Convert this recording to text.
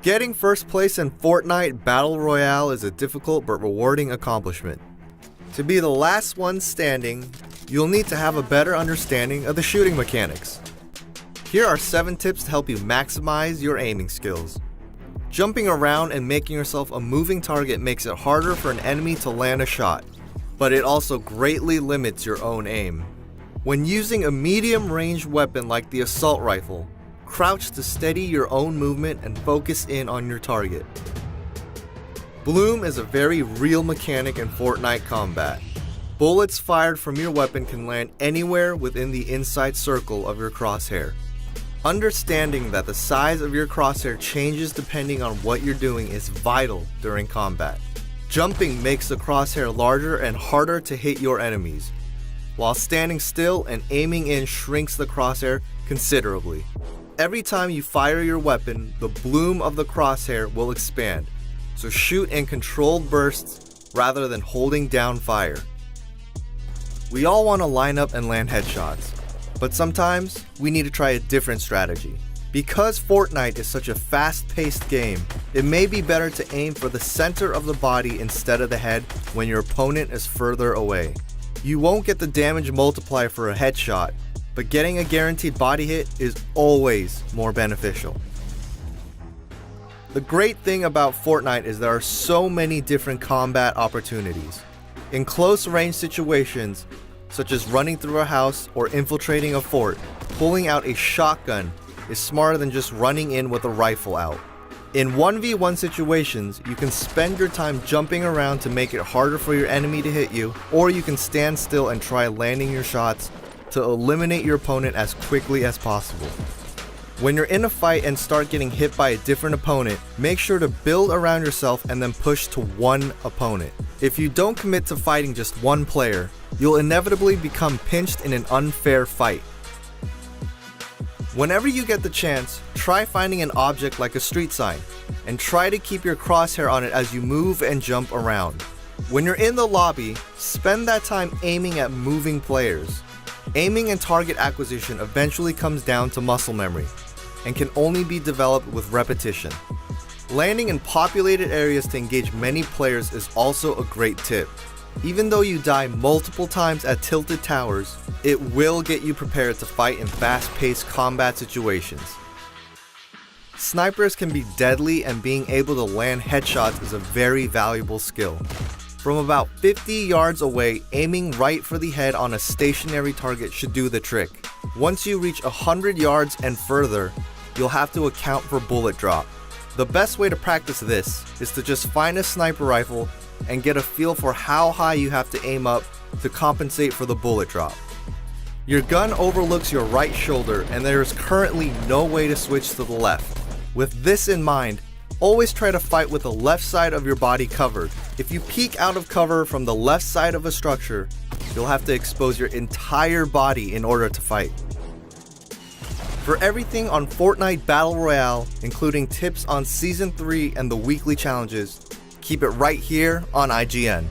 Getting first place in Fortnite Battle Royale is a difficult but rewarding accomplishment. To be the last one standing, you'll need to have a better understanding of the shooting mechanics. Here are 7 tips to help you maximize your aiming skills. Jumping around and making yourself a moving target makes it harder for an enemy to land a shot, but it also greatly limits your own aim. When using a medium-range weapon like the assault rifle, crouch to steady your own movement and focus in on your target. Bloom is a very real mechanic in Fortnite combat. Bullets fired from your weapon can land anywhere within the inside circle of your crosshair. Understanding that the size of your crosshair changes depending on what you're doing is vital during combat. Jumping makes the crosshair larger and harder to hit your enemies, while standing still and aiming in shrinks the crosshair considerably. Every time you fire your weapon, the bloom of the crosshair will expand, so shoot in controlled bursts rather than holding down fire. We all want to line up and land headshots, but sometimes we need to try a different strategy. Because Fortnite is such a fast-paced game, it may be better to aim for the center of the body instead of the head when your opponent is further away. You won't get the damage multiplier for a headshot, but getting a guaranteed body hit is always more beneficial. The great thing about Fortnite is there are so many different combat opportunities. In close range situations, such as running through a house or infiltrating a fort, pulling out a shotgun is smarter than just running in with a rifle out. In 1v1 situations, you can spend your time jumping around to make it harder for your enemy to hit you, or you can stand still and try landing your shots to eliminate your opponent as quickly as possible. When you're in a fight and start getting hit by a different opponent, make sure to build around yourself and then push to one opponent. If you don't commit to fighting just one player, you'll inevitably become pinched in an unfair fight. Whenever you get the chance, try finding an object like a street sign, and try to keep your crosshair on it as you move and jump around. When you're in the lobby, spend that time aiming at moving players. Aiming and target acquisition eventually comes down to muscle memory, and can only be developed with repetition. Landing in populated areas to engage many players is also a great tip. Even though you die multiple times at tilted towers, it will get you prepared to fight in fast-paced combat situations. Snipers can be deadly, and being able to land headshots is a very valuable skill. From about 50 yards away, aiming right for the head on a stationary target should do the trick. Once you reach 100 yards and further, you'll have to account for bullet drop. The best way to practice this is to just find a sniper rifle and get a feel for how high you have to aim up to compensate for the bullet drop. Your gun overlooks your right shoulder, and there is currently no way to switch to the left. With this in mind, always try to fight with the left side of your body covered. If you peek out of cover from the left side of a structure, you'll have to expose your entire body in order to fight. For everything on Fortnite Battle Royale, including tips on Season 3 and the weekly challenges, keep it right here on IGN.